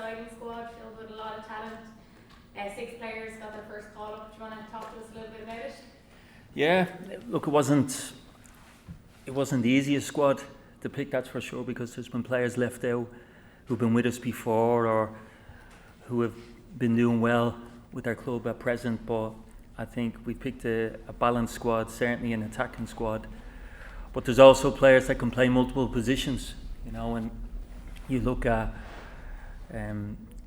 exciting squad filled with a lot of talent. 6 players got their first call up. Do you want to talk to us a little bit about it? Yeah, look, it wasn't the easiest squad to pick, that's for sure, because there's been players left out who've been with us before or who have been doing well with our club at present. But I think we picked a balanced squad, certainly an attacking squad. But there's also players that can play multiple positions, and you look at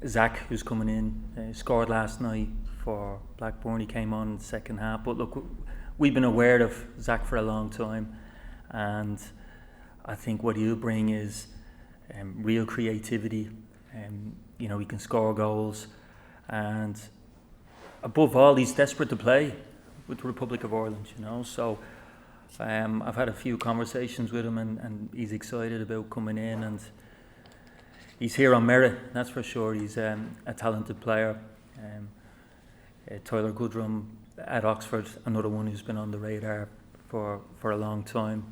Zach, who's coming in, scored last night for Blackburn. He came on in the second half. But look, we've been aware of Zach for a long time, and I think what he'll bring is real creativity. He can score goals, and above all, he's desperate to play with the Republic of Ireland. So I've had a few conversations with him, and he's excited about coming in, and he's here on merit, that's for sure. He's a talented player. Tyler Goodrum at Oxford, another one who's been on the radar for a long time,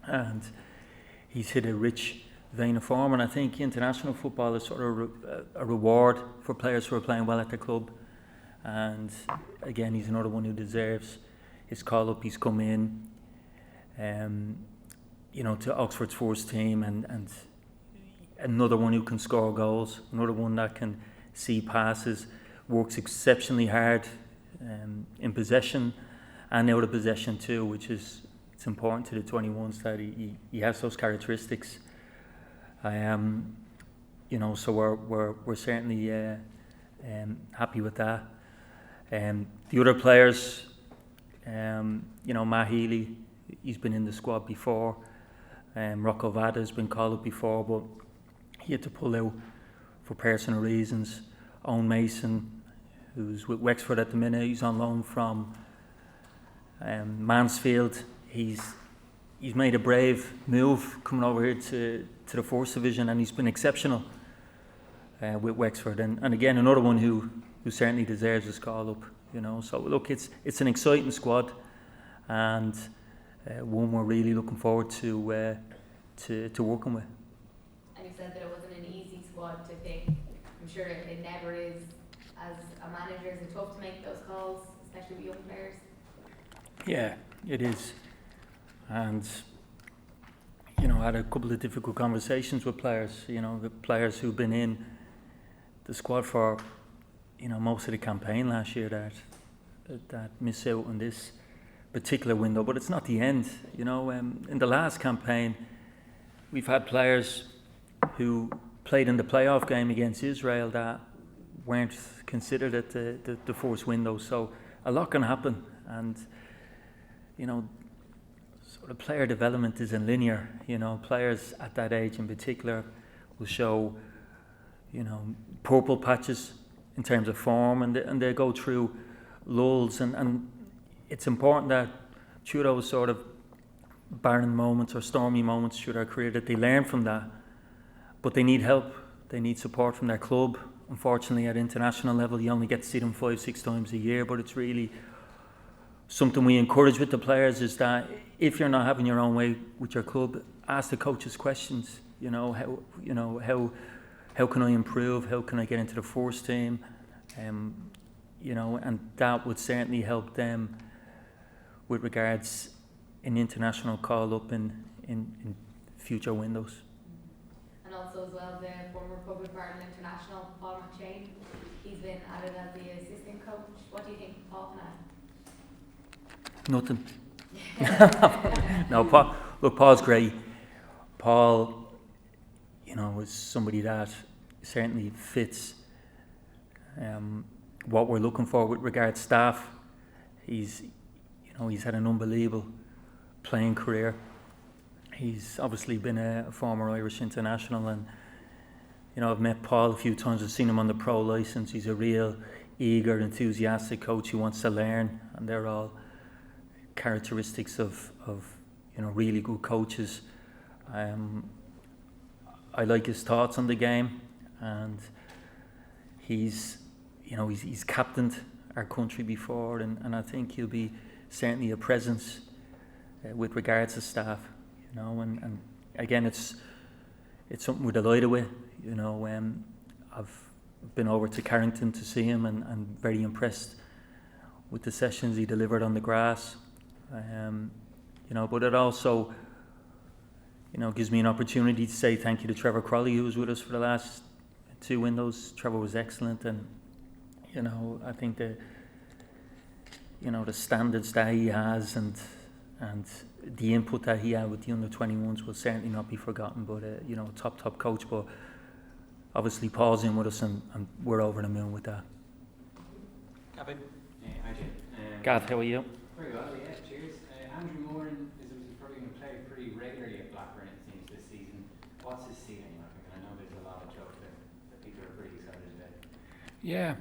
and he's hit a rich vein of form. And I think international football is sort of a reward for players who are playing well at their club. And again, he's another one who deserves his call up. He's come in, to Oxford's first team, and another one who can score goals, another one that can see passes, works exceptionally hard in possession and out of possession too, which is it's important to the 21s that he has those characteristics. So we're certainly happy with that. The other players, Matt Healy, he's been in the squad before. Rocco Vada has been called up before, but he had to pull out for personal reasons. Owen Mason, who's with Wexford at the minute, he's on loan from Mansfield. He's made a brave move coming over here to the First Division, and he's been exceptional with Wexford. And again, another one who certainly deserves his call up. So look, it's an exciting squad, and one we're really looking forward to working with. And you said that it wasn't an easy squad to pick. I'm sure it never is. As a manager, is it tough to make those calls, especially with young players? Yeah, it is. And I had a couple of difficult conversations with players. The players who've been in the squad for most of the campaign last year that miss out on this particular window. But it's not the end. In the last campaign, we've had players who played in the playoff game against Israel that weren't considered at the first window. So a lot can happen, and sort of player development isn't linear. Players at that age in particular will show purple patches in terms of form, and they go through lulls, and it's important that through those sort of barren moments or stormy moments through their career that they learn from that. But they need help, they need support from their club. Unfortunately, at international level, you only get to see them 5-6 times a year, but it's really something we encourage with the players, is that if you're not having your own way with your club, ask the coaches questions. How can I improve? How can I get into the first team? And that would certainly help them with regards an international call up in future windows. And also as well, the former Republic of Ireland international, Paul McShane, he's been added as the assistant coach. What do you think of Paul now? Nothing. No, Paul's great. Paul, is somebody that certainly fits what we're looking for with regards to staff. He's had an unbelievable playing career. He's obviously been a former Irish international, and I've met Paul a few times. I've seen him on the pro licence. He's a real eager, enthusiastic coach who wants to learn, and they're all characteristics of really good coaches. I like his thoughts on the game, and he's captained our country before, and I think he'll be certainly a presence with regards to staff, and again, it's something we're delighted with. I've been over to Carrington to see him, and very impressed with the sessions he delivered on the grass. But it also, gives me an opportunity to say thank you to Trevor Crowley, who was with us for the last 2 windows. Trevor was excellent, and I think the standards that he has and the input that he had with the under-21s will certainly not be forgotten. But top coach. But obviously Paul's in with us, and we're over the moon with that. Gavin? Hi Jim. Gav, how are you? Very well, yeah, cheers. Andrew Moran is probably going to play pretty regularly at Blackburn, it seems, this season. What's his ceiling like? I know there's a lot of talk that people are pretty excited about. Yeah,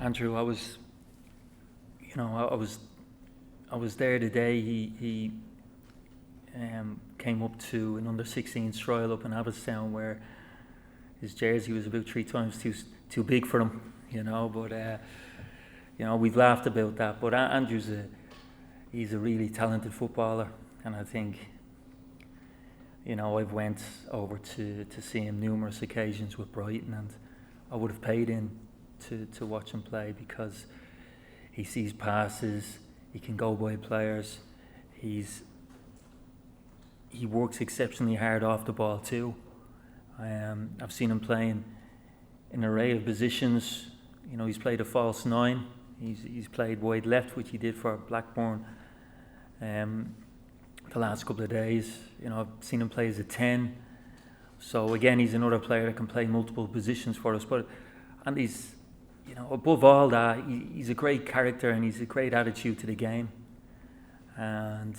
Andrew, I was there the day he came up to an under-16 trial up in Abbottstown, where his jersey was about 3 times too big for him, But we've laughed about that. But Andrew's he's a really talented footballer, and I think I've went over to see him numerous occasions with Brighton, and I would have paid in to watch him play, because he sees passes, he can go by players, he works exceptionally hard off the ball too. I've seen him playing in an array of positions. He's played a false 9, he's played wide left, which he did for Blackburn the last couple of days. I've seen him play as a 10. So again, he's another player that can play multiple positions for us. And he's, above all that, he's a great character, and he's a great attitude to the game. And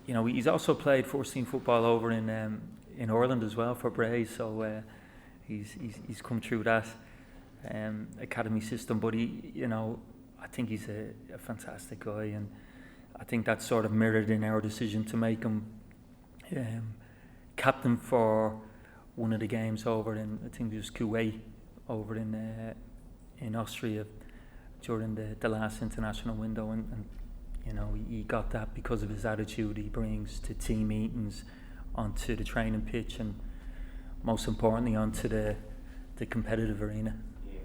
he's also played first team football over in Ireland as well for Bray. So he's come through that academy system. But I think he's a fantastic guy, and I think that's sort of mirrored in our decision to make him captain for one of the games over in, I think it was Kuwait, over in Austria during the last international window, and he got that because of his attitude he brings to team meetings, onto the training pitch, and most importantly onto the competitive arena. Yeah,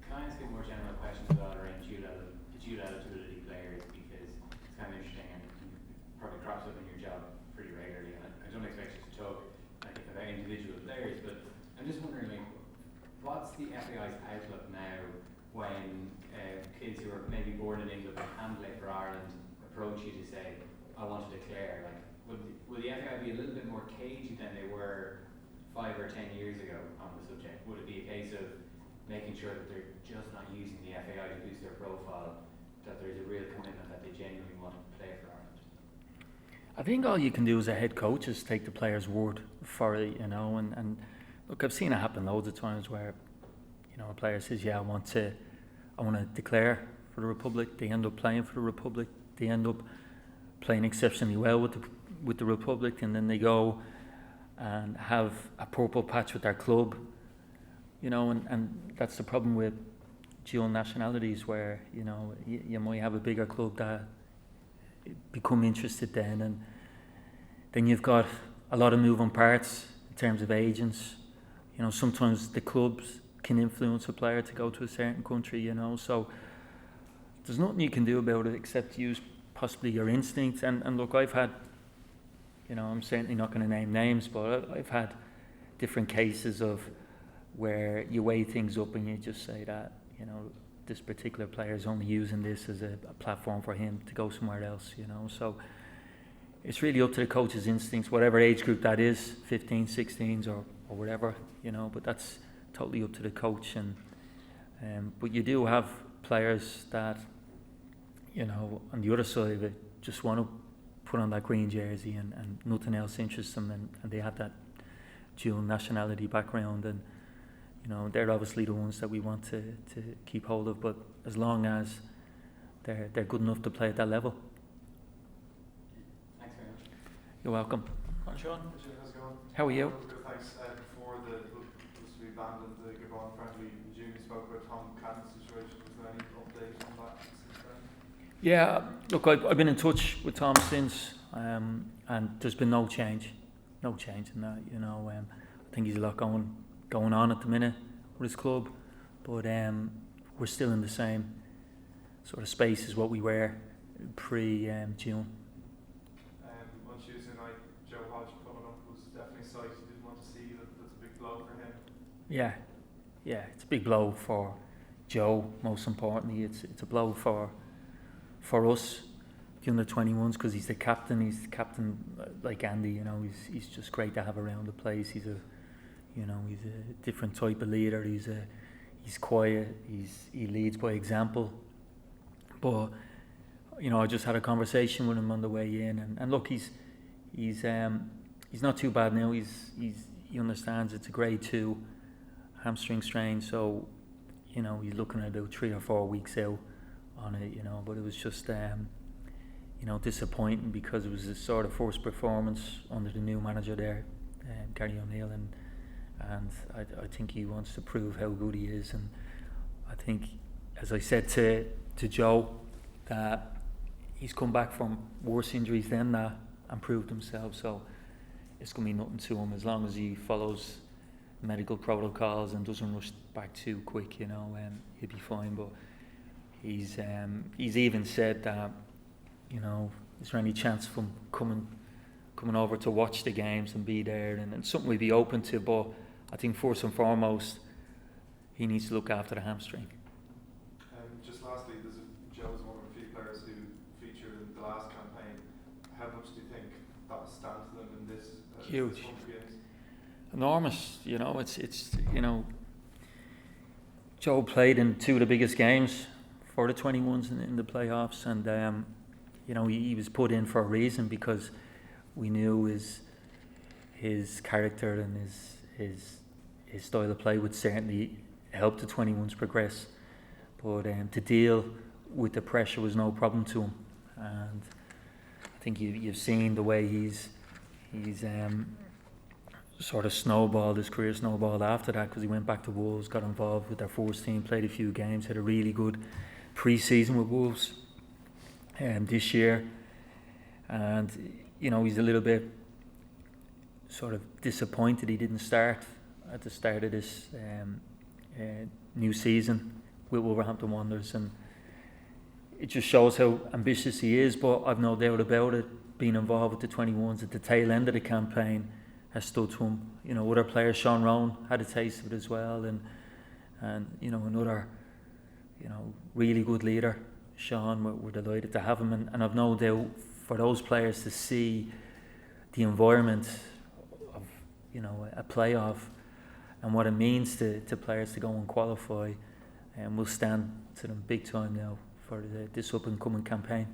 can I ask a more general question about around dual eligibility players, because it's kind of interesting and probably crops up in your job pretty regularly, and I don't expect you to talk about individual players, but I'm just wondering, what's the FAI's outlook now when kids who are maybe born in England but can play for Ireland approach you to say, I want to declare? Would the FAI be a little bit more cagey than they were 5 or 10 years ago on the subject? Would it be a case of making sure that they're just not using the FAI to boost their profile, that there's a real commitment that they genuinely want to play for Ireland? I think all you can do as a head coach is take the player's word for it, and look, I've seen it happen loads of times where, a player says, I want to declare for the Republic. They end up playing for the Republic. They end up playing exceptionally well with the Republic, and then they go and have a purple patch with their club, and that's the problem with dual nationalities, where you might have a bigger club that become interested then, and then you've got a lot of moving parts in terms of agents. Sometimes the clubs can influence a player to go to a certain country, so there's nothing you can do about it except use possibly your instincts. And look, I've had, I'm certainly not going to name names, but I've had different cases of where you weigh things up and you just say that, this particular player is only using this as a platform for him to go somewhere else, so it's really up to the coach's instincts, whatever age group that is, 15, 16s or whatever, but that's totally up to the coach. And but you do have players that, on the other side of it, just want to put on that green jersey and nothing else interests them, and they have that dual nationality background, and they're obviously the ones that we want to keep hold of, but as long as they're good enough to play at that level. Thanks very much. You're welcome. Hi Sean. How's it going? How are you? Good, thanks. Before the to be banned in the Gabon friendly, June spoke about Tom Cannon's situation. Is there any update on that since then? Yeah, look, I've been in touch with Tom since, and there's been no change. no change in that. You know, I think he's a lot going on at the minute with his club, but we're still in the same sort of space as what we were pre-June. On Tuesday night, Joe Hodge coming up was definitely a sight you didn't want to see. That's a big blow for him. Yeah, it's a big blow for Joe. Most importantly, it's a blow for us, the under-21s, because he's the captain. He's the captain like Andy. You know, he's just great to have around the place. He's a different type of leader. He's quiet. He leads by example. But you know, I just had a conversation with him on the way in, and look, he's not too bad now. He understands it's a grade 2 hamstring strain, so you know he's looking at about 3 or 4 weeks out on it. You know, but it was just you know, disappointing because it was his sort of first performance under the new manager there, Gary O'Neill, and I think he wants to prove how good he is. And I think, as I said to Joe, that he's come back from worse injuries than that and proved himself. So it's going to be nothing to him as long as he follows medical protocols and doesn't rush back too quick. You know, he'll be fine. But he's even said that, you know, is there any chance of him coming over to watch the games and be there, and something we'd be open to. But I think first and foremost, he needs to look after the hamstring. Just lastly, Joe is one of the few players who featured in the last campaign. How much do you think that will stand to them in this? Huge. This games? Enormous. You know, it's you know, Joe played in 2 of the biggest games for the 21s in the playoffs, and you know, he was put in for a reason, because we knew his character and his style of play would certainly help the 21s progress. But to deal with the pressure was no problem to him, and I think you've seen the way he's sort of his career snowballed after that, because he went back to Wolves, got involved with their first team, played a few games, had a really good pre-season with Wolves this year, and you know, he's a little bit sort of disappointed he didn't start at the start of this new season with Wolverhampton Wanderers, and it just shows how ambitious he is. But I've no doubt about it, being involved with the 21s at the tail end of the campaign has stood to him. You know, other players, Sean Rowan had a taste of it as well, and you know, another, you know, really good leader, Sean. We're delighted to have him, and I've no doubt for those players to see the environment of, you know, a playoff and what it means to players to go and qualify, and will stand to them big time now for this up and coming campaign.